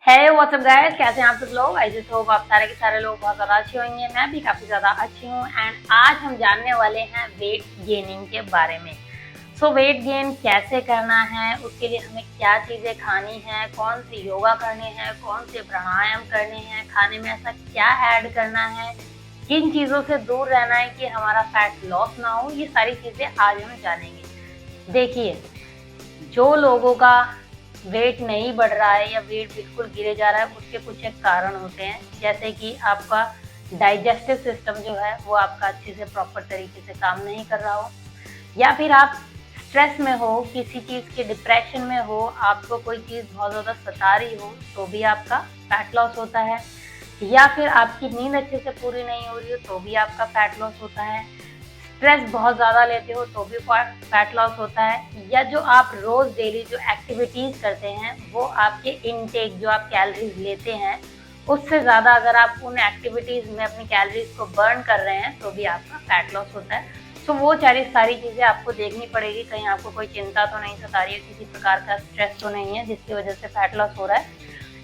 है WhatsApp guys, कैसे हैं आप सब लोग। आई जस्ट होप आप सारे के सारे लोग बहुत ज़्यादा अच्छे होंगे। मैं भी काफ़ी ज़्यादा अच्छी हूँ एंड आज हम जानने वाले हैं वेट गेनिंग के बारे में। सो वेट गेन कैसे करना है, उसके लिए हमें क्या चीज़ें खानी है, कौन से योगा करने हैं, कौन से प्राणायाम करने हैं, खाने में ऐसा क्या ऐड करना है, किन चीज़ों से दूर रहना है कि हमारा फैट लॉस ना हो, ये सारी चीज़ें आज हम जानेंगे। देखिए, जो लोगों का वेट नहीं बढ़ रहा है या वेट बिल्कुल गिरे जा रहा है, उसके कुछ एक कारण होते हैं, जैसे कि आपका डाइजेस्टिव सिस्टम जो है वो आपका अच्छे से प्रॉपर तरीके से काम नहीं कर रहा हो, या फिर आप स्ट्रेस में हो, किसी चीज़ के डिप्रेशन में हो, आपको कोई चीज़ बहुत ज़्यादा सता रही हो तो भी आपका फैट लॉस होता है, या फिर आपकी नींद अच्छे से पूरी नहीं हो रही हो तो भी आपका फैट लॉस होता है, स्ट्रेस बहुत ज़्यादा लेते हो तो भी फैट लॉस होता है, या जो आप रोज़ डेली जो एक्टिविटीज़ करते हैं वो आपके इनटेक जो आप कैलोरीज लेते हैं उससे ज़्यादा अगर आप उन एक्टिविटीज़ में अपनी कैलोरीज को बर्न कर रहे हैं तो भी आपका फैट लॉस होता है। सो वो सारी चीज़ें आपको देखनी पड़ेगी। कहीं आपको कोई चिंता तो नहीं सता रही है, किसी प्रकार का स्ट्रेस तो नहीं है जिसकी वजह से फैट लॉस हो रहा है,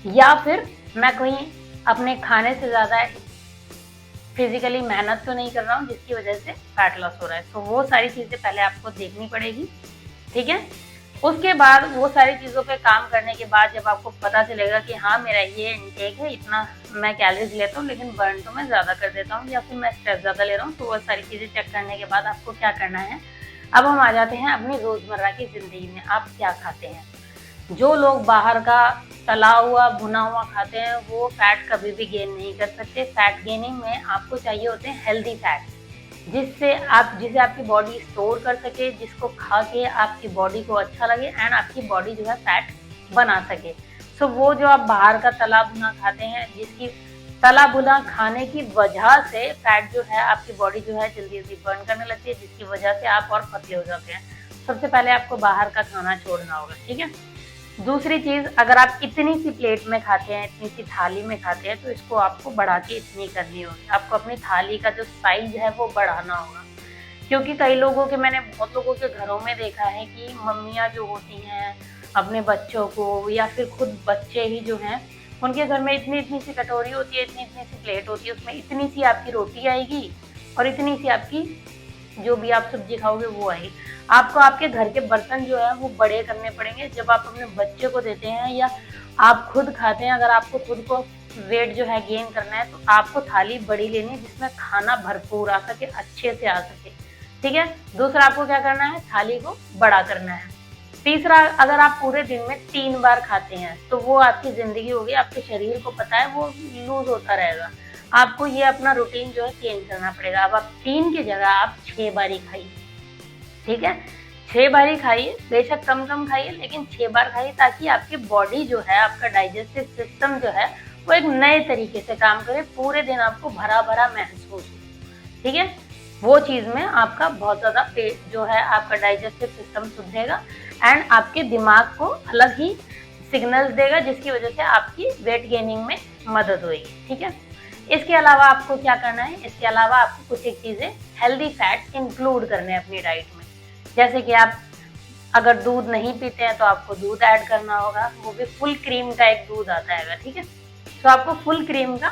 या फिर मैं कहीं अपने खाने से ज़्यादा फिजिकली मेहनत तो नहीं कर रहा हूँ जिसकी वजह से फैट लॉस हो रहा है। तो वो सारी चीज़ें पहले आपको देखनी पड़ेगी, ठीक है। उसके बाद वो सारी चीज़ों पे काम करने के बाद जब आपको पता चलेगा कि हाँ मेरा ये इनटेक है, इतना मैं कैलोरीज लेता हूँ लेकिन बर्न तो मैं ज़्यादा कर देता हूँ, या फिर मैं स्ट्रेस ज़्यादा ले रहा हूँ, तो वो सारी चीज़ें चेक करने के बाद आपको क्या करना है। अब हम आ जाते हैं अपनी रोज़मर्रा की ज़िंदगी में आप क्या खाते हैं। जो लोग बाहर का तला हुआ भुना हुआ खाते हैं वो फैट कभी भी गेन नहीं कर सकते। फैट गेनिंग में आपको चाहिए होते हैं हेल्दी फैट, जिसे आपकी बॉडी स्टोर कर सके, जिसको खा के आपकी बॉडी को अच्छा लगे एंड आपकी बॉडी जो है फैट बना सके। सो वो जो आप बाहर का तला भुना खाते हैं, जिसकी तला भुना खाने की वजह से फैट जो है आपकी बॉडी जो है जल्दी जल्दी बर्न करने लगती है, जिसकी वजह से आप और पतले हो जाते हैं। सबसे पहले आपको बाहर का खाना छोड़ना होगा, ठीक है। दूसरी चीज़, अगर आप इतनी सी प्लेट में खाते हैं, इतनी सी थाली में खाते हैं, तो इसको आपको बढ़ा के इतनी करनी होगी। आपको अपनी थाली का जो साइज है वो बढ़ाना होगा, क्योंकि कई लोगों के, मैंने बहुत लोगों के घरों में देखा है कि मम्मियाँ जो होती हैं अपने बच्चों को, या फिर खुद बच्चे ही जो हैं, उनके घर में इतनी इतनी सी कटोरी होती है, इतनी इतनी सी प्लेट होती है, उसमें इतनी सी आपकी रोटी आएगी और इतनी सी आपकी जो भी आप सब्जी खाओगे वो आएगी। आपको आपके घर के बर्तन जो है वो बड़े करने पड़ेंगे जब आप अपने बच्चे को देते हैं या आप खुद खाते हैं। अगर आपको खुद को वेट जो है गेन करना है तो आपको थाली बड़ी लेनी है जिसमें खाना भरपूर आ सके, अच्छे से आ सके, ठीक है। दूसरा, आपको क्या करना है, थाली को बड़ा करना है। तीसरा, अगर आप पूरे दिन में 3 बार खाते हैं तो वो आपकी जिंदगी होगी, आपके शरीर को पता है वो लूज होता रहेगा। आपको ये अपना रूटीन जो है चेंज करना पड़ेगा। अब आप 3 की जगह आप 6 बार ही खाइए, ठीक है। 6 बार ही खाइए, बेशक कम कम खाइए लेकिन 6 बार खाइए, ताकि आपकी बॉडी जो है, आपका डाइजेस्टिव सिस्टम जो है वो एक नए तरीके से काम करे, पूरे दिन आपको भरा भरा महसूस हो, ठीक है। वो चीज़ में आपका बहुत ज़्यादा पेट जो है, आपका डाइजेस्टिव सिस्टम सुधरेगा एंड आपके दिमाग को अलग ही सिग्नल्स देगा, जिसकी वजह से आपकी वेट गेनिंग में मदद होगी, ठीक है। इसके अलावा आपको क्या करना है, इसके अलावा आपको कुछ एक चीज़ें हेल्दी फैट्स इंक्लूड करने हैं अपनी डाइट में। जैसे कि आप अगर दूध नहीं पीते हैं तो आपको दूध ऐड करना होगा, वो भी फुल क्रीम का एक दूध आता है, ठीक है। तो आपको फुल क्रीम का,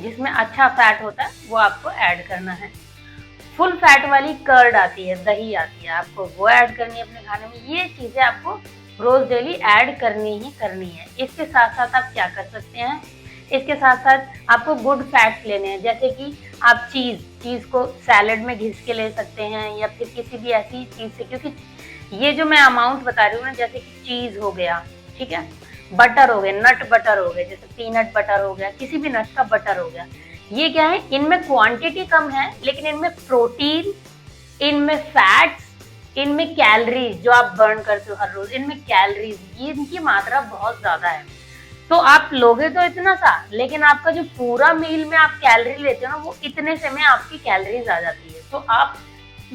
जिसमें अच्छा फैट होता है, वो आपको ऐड करना है। फुल फैट वाली कर्ड आती है, दही आती है, आपको वो ऐड करनी है अपने खाने में। ये चीज़ें आपको रोज़ डेली ऐड करनी ही करनी है। इसके साथ साथ आप क्या कर सकते हैं, इसके साथ साथ आपको गुड फैट्स लेने हैं, जैसे कि आप चीज़ को सैलेड में घिस के ले सकते हैं, या फिर किसी भी ऐसी चीज़ से, क्योंकि ये जो मैं अमाउंट बता रही हूँ ना, जैसे कि चीज़ हो गया, ठीक है, बटर हो गए, नट बटर हो गए, जैसे पीनट बटर हो गया, किसी भी नट का बटर हो गया, ये क्या है, इनमें क्वांटिटी कम है लेकिन इनमें प्रोटीन, इनमें फैट्स, इनमें कैलोरीज जो आप बर्न करते हो हर रोज, इनमें कैलोरीज, ये इनकी मात्रा बहुत ज्यादा है। तो आप लोगे तो इतना सा, लेकिन आपका जो पूरा मील में आप कैलोरी लेते हो ना, वो इतने से में आपकी कैलोरीज आ जाती है। तो आप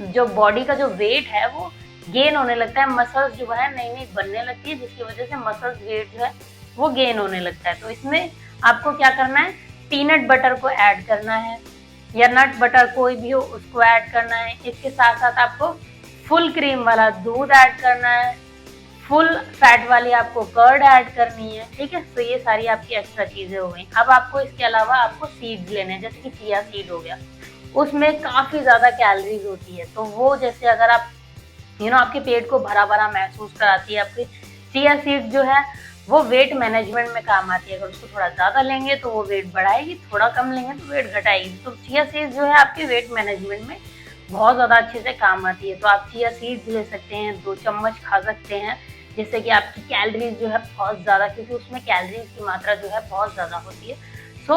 जो बॉडी का जो वेट है वो गेन होने लगता है, मसल्स जो है नई नई बनने लगती है, जिसकी वजह से मसल्स वेट जो है वो गेन होने लगता है। तो इसमें आपको क्या करना है, पीनट बटर को ऐड करना है, या नट बटर कोई भी हो उसको ऐड करना है। इसके साथ साथ आपको फुल क्रीम वाला दूध ऐड करना है, फुल फैट वाली आपको कर्ड ऐड करनी है, ठीक है। तो ये सारी आपकी एक्स्ट्रा चीजें हो गई। अब आपको इसके अलावा आपको सीड्स लेने हैं, जैसे कि चिया सीड हो गया, उसमें काफी ज्यादा कैलोरीज होती है। तो वो जैसे अगर आप आपके पेट को भरा भरा महसूस कराती है, आपकी चिया सीड जो है वो वेट मैनेजमेंट में काम आती है। अगर उसको थोड़ा ज्यादा लेंगे तो वो वेट बढ़ाएगी, थोड़ा कम लेंगे तो वेट घटाएगी। तो चिया सीड जो है आपके वेट मैनेजमेंट में बहुत ज्यादा अच्छे से काम आती है। तो आप चिया सीड्स ले सकते हैं, 2 चम्मच खा सकते हैं, जिससे कि आपकी कैलोरीज जो है बहुत ज्यादा, क्योंकि उसमें कैलोरीज की मात्रा जो है बहुत ज्यादा होती है। सो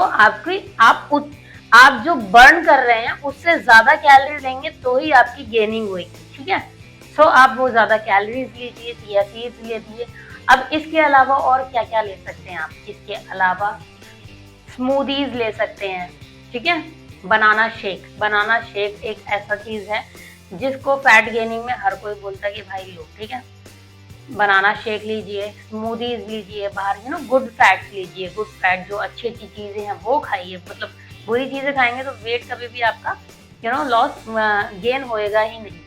आप जो बर्न कर रहे हैं उससे ज्यादा कैलोरी लेंगे तो ही आपकी गेनिंग होगी, ठीक है। सो आप वो ज्यादा कैलोरीज लीजिए, चिया सीड्स लीजिए। अब इसके अलावा और क्या क्या ले सकते हैं आप? इसके अलावा स्मूदीज ले सकते हैं, ठीक है। बनाना शेक एक ऐसा चीज है जिसको फैट गेनिंग में हर कोई बोलता है कि भाई लो, ठीक है। बनाना शेक लीजिए, स्मूदीज लीजिए, बाहर गुड फैट्स लीजिए। गुड फैट जो अच्छी अच्छी चीजें हैं वो खाइए। मतलब बुरी चीजें खाएंगे तो वेट कभी भी आपका लॉस गेन होएगा ही नहीं।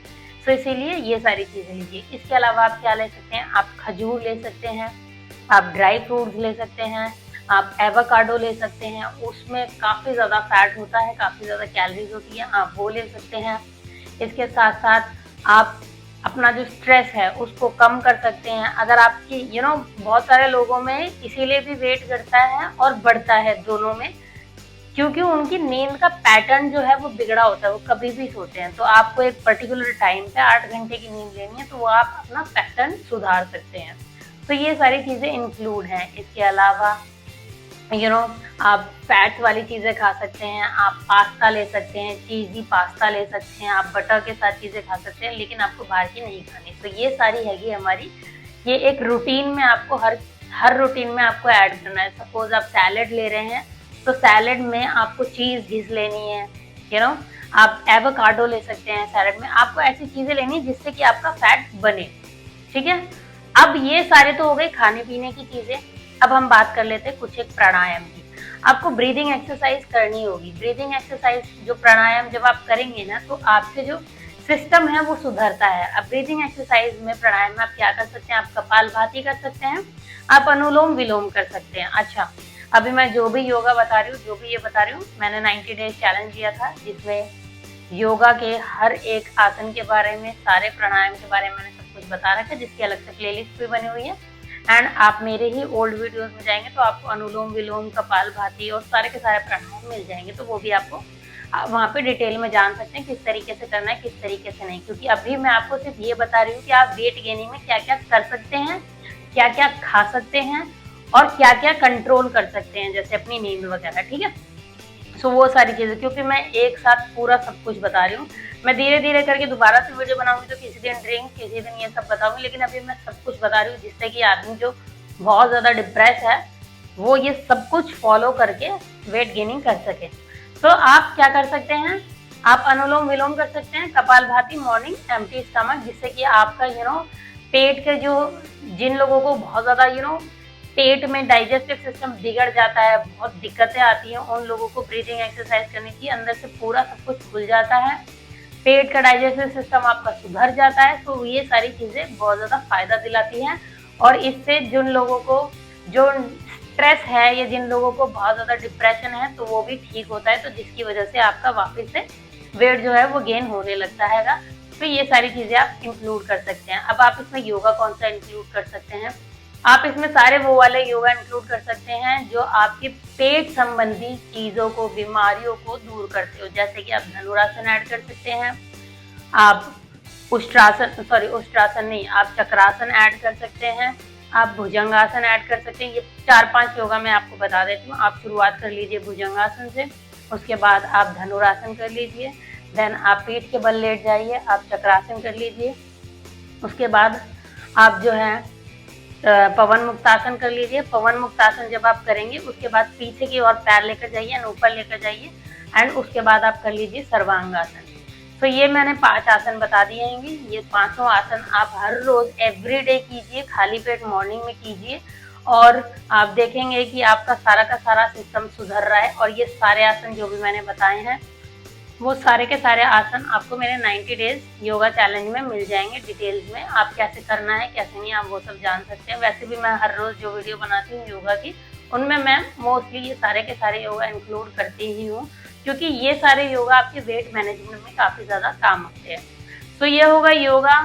तो इसीलिए ये सारी चीजें लीजिए। इसके अलावा आप क्या ले सकते हैं? आप खजूर ले सकते हैं, आप ड्राई फ्रूट्स ले सकते हैं, आप एवोकाडो ले सकते हैं। उसमें काफी ज्यादा फैट होता है, काफी ज्यादा कैलोरीज होती है, आप वो ले सकते हैं। इसके साथ साथ आप अपना जो स्ट्रेस है उसको कम कर सकते हैं। अगर आपकी बहुत सारे लोगों में इसीलिए भी वेट घटता है और बढ़ता है दोनों में, क्योंकि उनकी नींद का पैटर्न जो है वो बिगड़ा होता है, वो कभी भी सोते हैं। तो आपको एक पर्टिकुलर टाइम पे 8 घंटे की नींद लेनी है, तो वो आप अपना पैटर्न सुधार सकते हैं। तो ये सारी चीजें इंक्लूड हैं। इसके अलावा आप फैट्स वाली चीजें खा सकते हैं, आप पास्ता ले सकते हैं, चीजी पास्ता ले सकते हैं, आप बटर के साथ चीजें खा सकते हैं, लेकिन आपको बाहर की नहीं खानी। तो ये सारी हैगी हमारी, ये एक रूटीन में आपको हर रूटीन में आपको ऐड करना है। सपोज आप सैलेड ले रहे हैं तो सैलेड में आपको चीज घिस लेनी है, आप एवोकाडो ले सकते हैं सैलेड में। आपको ऐसी चीजें लेनी है जिससे कि आपका फैट बने, ठीक है। अब ये सारे तो हो गए खाने पीने की चीजें। अब हम बात कर लेते हैं कुछ एक प्राणायाम की। आपको ब्रीदिंग एक्सरसाइज करनी होगी। ब्रीदिंग एक्सरसाइज जो प्राणायाम जब आप करेंगे ना, तो आपके जो सिस्टम है वो सुधरता है। अब ब्रीदिंग एक्सरसाइज में प्राणायाम में आप क्या कर सकते हैं? आप कपालभाति कर सकते हैं, आप अनुलोम विलोम कर सकते हैं। अच्छा, अभी मैं जो भी योगा बता रही हूँ, मैंने 90 डेज चैलेंज दिया था, जिसमें योगा के हर एक आसन के बारे में, सारे प्राणायाम के बारे में मैंने सब कुछ बता रखा है, जिसकी अलग से प्लेलिस्ट भी बनी हुई है। एंड आप मेरे ही ओल्ड वीडियोस में जाएंगे तो आपको अनुलोम विलोम, कपालभाति और सारे के सारे प्राणायाम मिल जाएंगे। तो वो भी आपको वहाँ पे डिटेल में जान सकते हैं किस तरीके से करना है, किस तरीके से नहीं। क्योंकि अभी मैं आपको सिर्फ ये बता रही हूँ कि आप वेट गेनिंग में क्या क्या कर सकते हैं, क्या क्या खा सकते हैं और क्या क्या कंट्रोल कर सकते हैं, जैसे अपनी नींद वगैरह, ठीक है। सो वो सारी चीजें, क्योंकि मैं एक साथ पूरा सब कुछ बता रही हूँ, मैं धीरे धीरे करके दोबारा से वीडियो बनाऊंगी तो किसी दिन ड्रिंक, किसी दिन ये सब बताऊंगी। लेकिन अभी मैं सब कुछ बता रही हूँ जिससे कि आदमी जो बहुत ज्यादा डिप्रेस है वो ये सब कुछ फॉलो करके वेट गेनिंग कर सके। तो आप क्या कर सकते हैं? आप अनुलोम विलोम कर सकते हैं, कपालभाति मॉर्निंग एम्प्टी स्टमक, जिससे कि आपका पेट के जिन लोगों को बहुत ज्यादा पेट में डाइजेस्टिव सिस्टम बिगड़ जाता है, बहुत दिक्कतें आती हैं, उन लोगों को ब्रीदिंग एक्सरसाइज करनी चाहिए। अंदर से पूरा सब कुछ खुल जाता है, पेट का डाइजेस्टिव सिस्टम आपका सुधर जाता है। तो ये सारी चीजें बहुत ज्यादा फायदा दिलाती हैं। और इससे जिन लोगों को जो स्ट्रेस है या जिन लोगों को बहुत ज्यादा डिप्रेशन है तो वो भी ठीक होता है, तो जिसकी वजह से आपका वापस से वेट जो है वो गेन होने लगता है। तो ये सारी चीजें आप इंक्लूड कर सकते हैं। अब आप इसमें योगा कौन सा इंक्लूड कर सकते हैं? आप इसमें सारे वो वाले योगा इंक्लूड कर सकते हैं जो आपके पेट संबंधी चीजों को, बीमारियों को दूर करते हो। जैसे कि आप धनुरासन ऐड कर सकते हैं, आप उष्ट्रासन नहीं, आप चक्रासन ऐड कर सकते हैं, आप भुजंगासन ऐड कर सकते हैं। ये 4-5 योगा मैं आपको बता देती हूँ। आप शुरुआत कर लीजिए भुजंगासन से, उसके बाद आप धनुरासन कर लीजिए, देन आप पीठ के बल लेट जाइए, आप चक्रासन कर लीजिए, उसके बाद आप जो है पवन मुक्तासन कर लीजिए। पवन मुक्तासन जब आप करेंगे उसके बाद पीछे की ओर पैर लेकर जाइए, ऊपर लेकर जाइए, एंड उसके बाद आप कर लीजिए सर्वांगासन। तो ये मैंने 5 आसन बता दिए हैं। ये 5 आसन आप हर रोज एवरीडे कीजिए, खाली पेट मॉर्निंग में कीजिए, और आप देखेंगे कि आपका सारा का सारा सिस्टम सुधर रहा है। और ये सारे आसन जो भी मैंने बताए हैं वो सारे के सारे आसन आपको मेरे 90 डेज योगा चैलेंज में मिल जाएंगे डिटेल्स में। आप कैसे करना है कैसे नहीं आप वो सब जान सकते हैं। वैसे भी मैं हर रोज जो वीडियो बनाती हूँ योगा की, उनमें मैं मोस्टली ये सारे के सारे योगा इंक्लूड करती ही हूँ, क्योंकि ये सारे योगा आपके वेट मैनेजमेंट में काफी ज्यादा काम आते हैं। तो ये होगा योगा।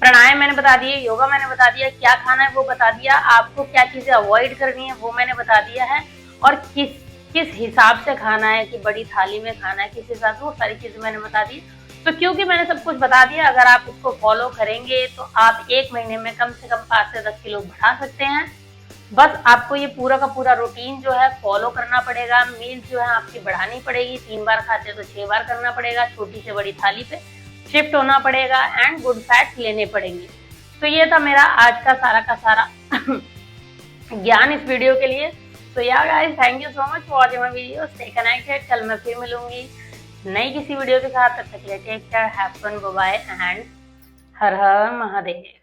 प्राणायाम मैंने बता दिए, योगा मैंने बता दिया, क्या खाना है वो बता दिया, आपको क्या चीजें अवॉइड करनी है वो मैंने बता दिया है, और किस हिसाब से खाना है, कि बड़ी थाली में खाना है किस हिसाब से, वो सारी चीजें मैंने बता दी। तो क्योंकि मैंने सब कुछ बता दिया, अगर आप इसको फॉलो करेंगे तो आप 1 महीने में कम से कम 5 से 10 किलो बढ़ा सकते हैं। बस आपको ये पूरा का पूरा रूटीन जो है फॉलो करना पड़ेगा। मील्स जो है आपकी बढ़ानी पड़ेगी, 3 बार खाते तो 6 बार करना पड़ेगा, छोटी से बड़ी थाली पे शिफ्ट होना पड़ेगा, एंड गुड फैट्स लेने पड़ेंगे। तो ये था मेरा आज का सारा ज्ञान इस वीडियो के लिए। तो या guys, thank you so much for watching my video, stay connected. कल मैं फिर मिलूंगी नई किसी वीडियो के साथ। तब तक के लिए take care, have fun, bye bye and Har Har Mahadev.